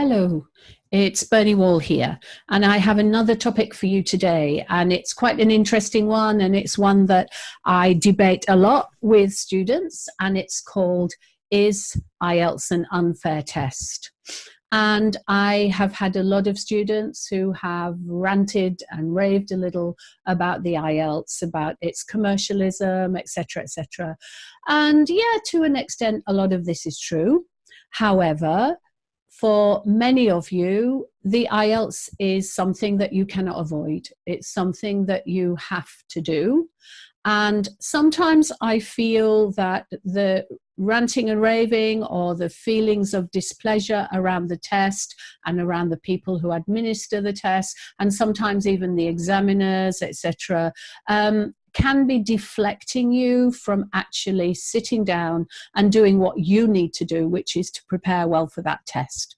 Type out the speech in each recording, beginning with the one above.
Hello, it's Bernie Wall here, and I have another topic for you today, and it's quite an interesting one, and it's one that I debate a lot with students, and it's called, is IELTS an unfair test? And I have had a lot of students who have ranted and raved a little about the IELTS, about its commercialism, etc., etc. And yeah, to an extent, a lot of this is true. However, for many of you, the IELTS is something that you cannot avoid. It's something that you have to do. And sometimes I feel that the ranting and raving or the feelings of displeasure around the test and around the people who administer the test, and sometimes even the examiners, etc., can be deflecting you from actually sitting down and doing what you need to do, which is to prepare well for that test.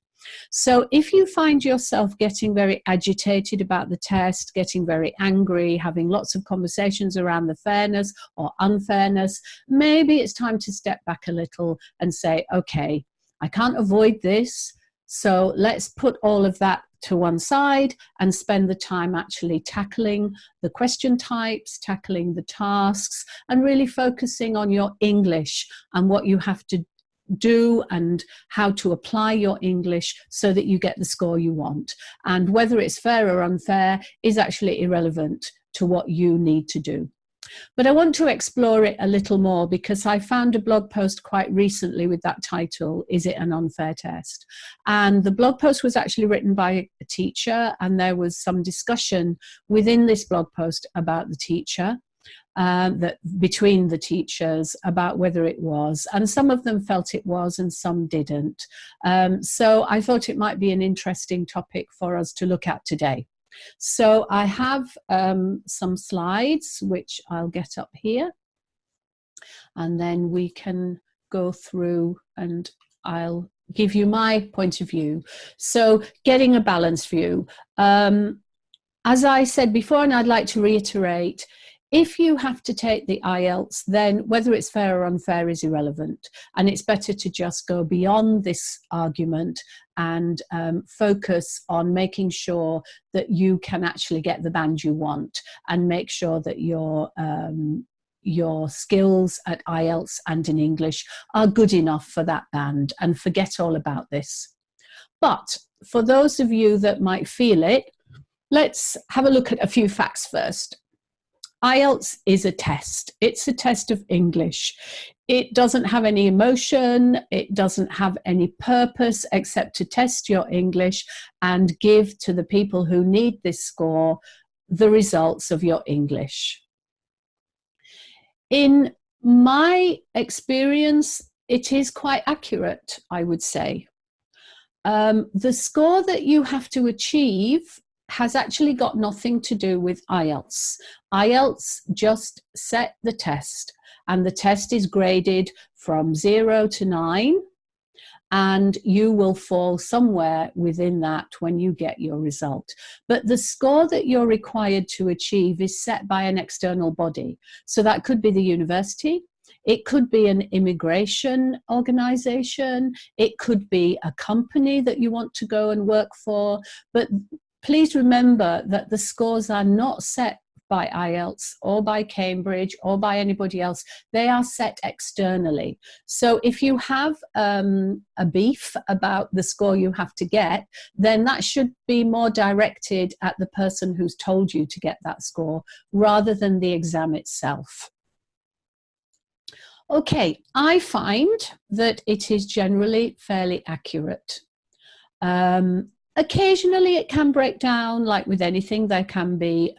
So if you find yourself getting very agitated about the test, getting very angry, having lots of conversations around the fairness or unfairness, maybe it's time to step back a little and say, okay, I can't avoid this, so let's put all of that to one side and spend the time actually tackling the question types, tackling the tasks, and really focusing on your English and what you have to do and how to apply your English so that you get the score you want. And whether it's fair or unfair is actually irrelevant to what you need to do. But I want to explore it a little more because I found a blog post quite recently with that title, Is It an Unfair Test? And the blog post was actually written by a teacher, and there was some discussion within this blog post about the teacher, between the teachers about whether it was, and some of them felt it was and some didn't. So I thought it might be an interesting topic for us to look at today. So I have some slides which I'll get up here, and then we can go through and I'll give you my point of view. So getting a balanced view. As I said before, and I'd like to reiterate, if you have to take the IELTS, then whether it's fair or unfair is irrelevant. And it's better to just go beyond this argument and focus on making sure that you can actually get the band you want and make sure that your skills at IELTS and in English are good enough for that band, and forget all about this. But for those of you that might feel it, let's have a look at a few facts first. IELTS is a test. It's a test of English. It doesn't have any emotion. It doesn't have any purpose except to test your English and give to the people who need this score the results of your English. In my experience, it is quite accurate, I would say. The score that you have to achieve has actually got nothing to do with IELTS. IELTS just set the test, and the test is graded from 0 to 9, and you will fall somewhere within that when you get your result. But the score that you're required to achieve is set by an external body. So that could be the university, it could be an immigration organization, it could be a company that you want to go and work for, but please remember that the scores are not set by IELTS or by Cambridge or by anybody else. They are set externally. So if you have a beef about the score you have to get, then that should be more directed at the person who's told you to get that score rather than the exam itself. Okay, I find that it is generally fairly accurate. Occasionally it can break down, like with anything, there can be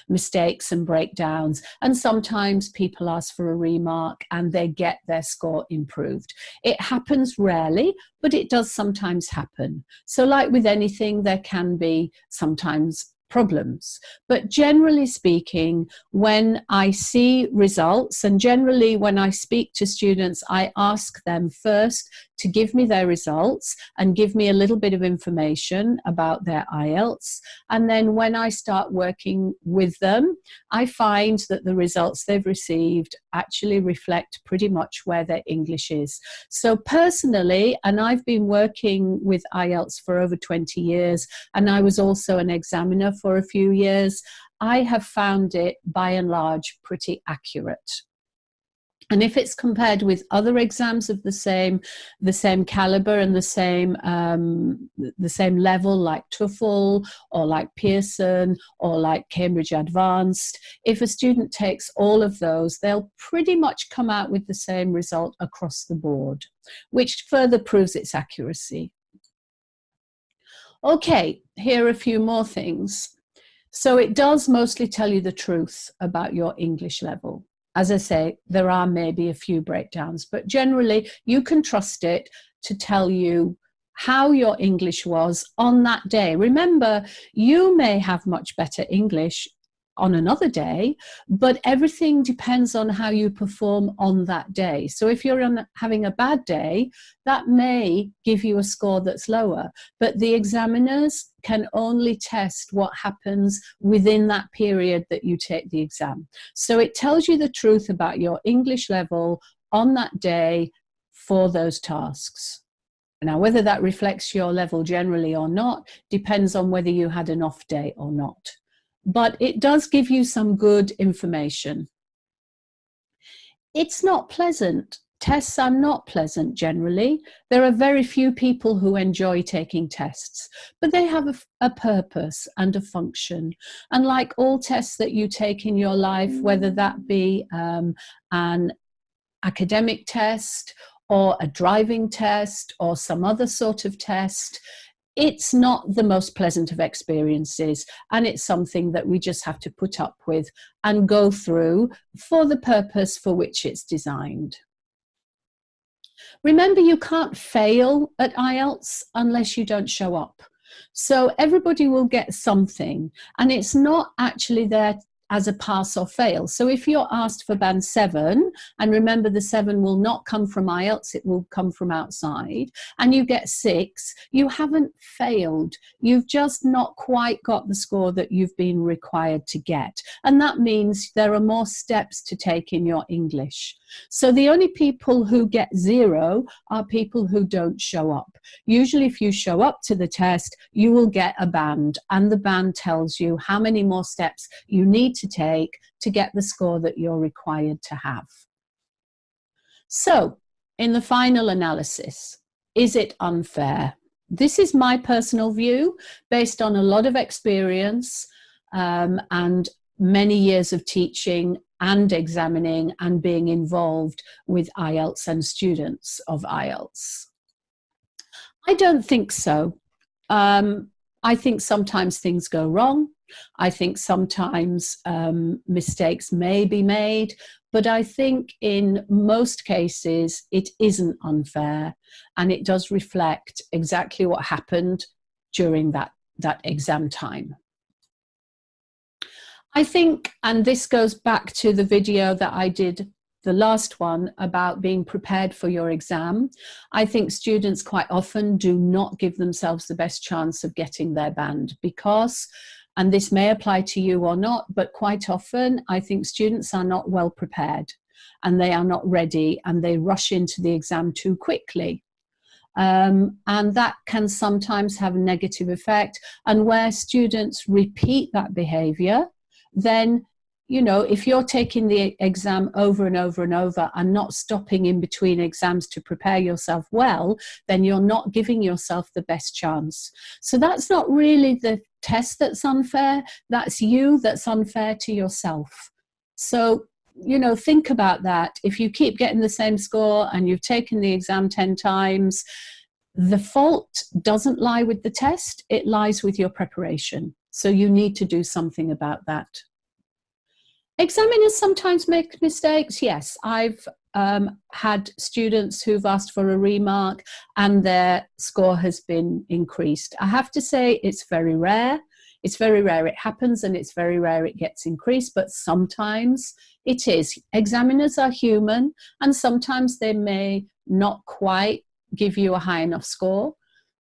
mistakes and breakdowns, and sometimes people ask for a remark and they get their score improved. It happens rarely, but it does sometimes happen. So like with anything, there can be sometimes problems. But generally speaking, when I see results, and generally when I speak to students, I ask them first to give me their results and give me a little bit of information about their IELTS. And then when I start working with them, I find that the results they've received actually reflect pretty much where their English is. So personally, and I've been working with IELTS for over 20 years, and I was also an examiner for a few years, I have found it by and large pretty accurate. And if it's compared with other exams of the same caliber and the same level, like TOEFL or like Pearson or like Cambridge Advanced, if a student takes all of those, they'll pretty much come out with the same result across the board, which further proves its accuracy. Okay, here are a few more things. So it does mostly tell you the truth about your English level. As I say, there are maybe a few breakdowns, but generally you can trust it to tell you how your English was on that day. Remember, you may have much better English on another day, but everything depends on how you perform on that day. So if you're having a bad day, that may give you a score that's lower, but the examiners can only test what happens within that period that you take the exam. So it tells you the truth about your English level on that day for those tasks. Now, whether that reflects your level generally or not depends on whether you had an off day or not. But it does give you some good information. It's not pleasant. Tests are not pleasant generally. There are very few people who enjoy taking tests, but they have a purpose and a function. And like all tests that you take in your life, whether that be an academic test or a driving test or some other sort of test, it's not the most pleasant of experiences, and it's something that we just have to put up with and go through for the purpose for which it's designed. Remember, you can't fail at IELTS unless you don't show up. So everybody will get something, and it's not actually there as a pass or fail. So if you're asked for band 7, and remember the 7 will not come from IELTS, it will come from outside, and you get 6, you haven't failed. You've just not quite got the score that you've been required to get. And that means there are more steps to take in your English. So the only people who get 0 are people who don't show up. Usually if you show up to the test, you will get a band, and the band tells you how many more steps you need to take to get the score that you're required to have. So in the final analysis, is it unfair? This is my personal view based on a lot of experience and many years of teaching and examining and being involved with IELTS and students of IELTS. I don't think so. I think sometimes things go wrong. I think sometimes mistakes may be made, but I think in most cases it isn't unfair, and it does reflect exactly what happened during that exam time. I think, and this goes back to the video that I did, the last one, about being prepared for your exam. I think students quite often do not give themselves the best chance of getting their band because, and this may apply to you or not, but quite often I think students are not well prepared and they are not ready and they rush into the exam too quickly. And that can sometimes have a negative effect. And where students repeat that behavior, then, you know, if you're taking the exam over and over and over and not stopping in between exams to prepare yourself well, then you're not giving yourself the best chance. So that's not really the test that's unfair, that's you that's unfair to yourself. So, you know, think about that. If you keep getting the same score and you've taken the exam 10 times, the fault doesn't lie with the test, it lies with your preparation. So you need to do something about that. Examiners sometimes make mistakes. Yes, I've had students who've asked for a remark and their score has been increased. I have to say it's very rare. It's very rare it happens, and it's very rare it gets increased, but sometimes it is. Examiners are human, and sometimes they may not quite give you a high enough score,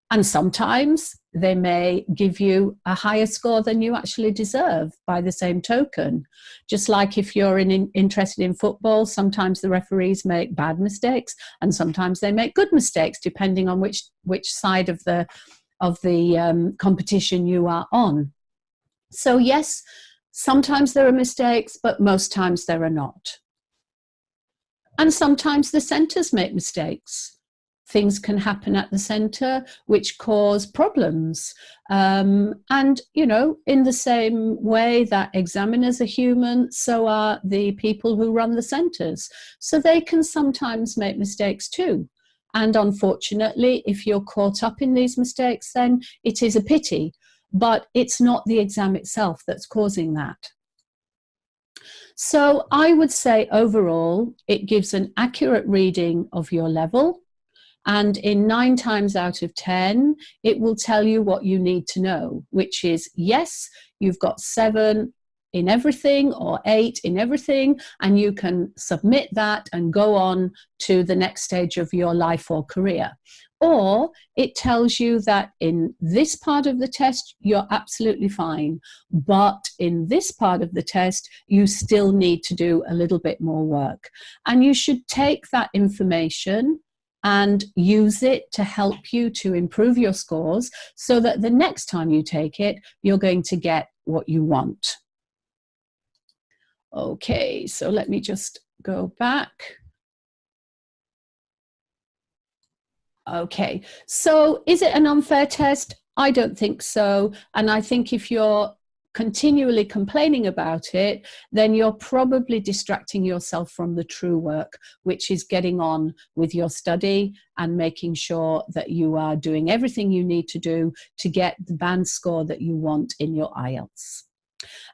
and sometimes they may give you a higher score than you actually deserve by the same token. Just like if you're interested in football, sometimes the referees make bad mistakes and sometimes they make good mistakes, depending on which side of the competition you are on. So yes, sometimes there are mistakes, but most times there are not. And sometimes the centres make mistakes. Things can happen at the centre which cause problems. And, you know, in the same way that examiners are human, so are the people who run the centres. So they can sometimes make mistakes too. And unfortunately, if you're caught up in these mistakes, then it is a pity. But it's not the exam itself that's causing that. So I would say overall, it gives an accurate reading of your level. And in 9 times out of 10, it will tell you what you need to know, which is, yes, you've got 7 in everything or 8 in everything, and you can submit that and go on to the next stage of your life or career. Or it tells you that in this part of the test, you're absolutely fine, but in this part of the test, you still need to do a little bit more work. And you should take that information and use it to help you to improve your scores so that the next time you take it, you're going to get what you want. Okay, so let me just go back. Okay, so is it an unfair test? I don't think so. And I think if you're continually complaining about it, then you're probably distracting yourself from the true work, which is getting on with your study and making sure that you are doing everything you need to do to get the band score that you want in your IELTS.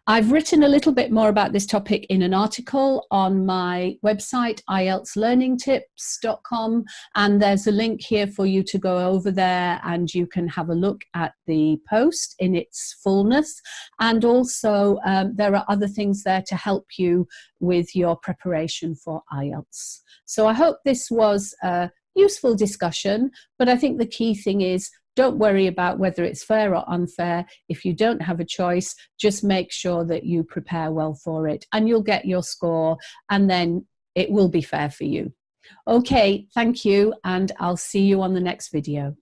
I've written a little bit more about this topic in an article on my website, IELTSlearningtips.com, and there's a link here for you to go over there and you can have a look at the post in its fullness. And also there are other things there to help you with your preparation for IELTS. So I hope this was a useful discussion, but I think the key thing is, don't worry about whether it's fair or unfair. If you don't have a choice, just make sure that you prepare well for it and you'll get your score and then it will be fair for you. Okay, thank you, and I'll see you on the next video.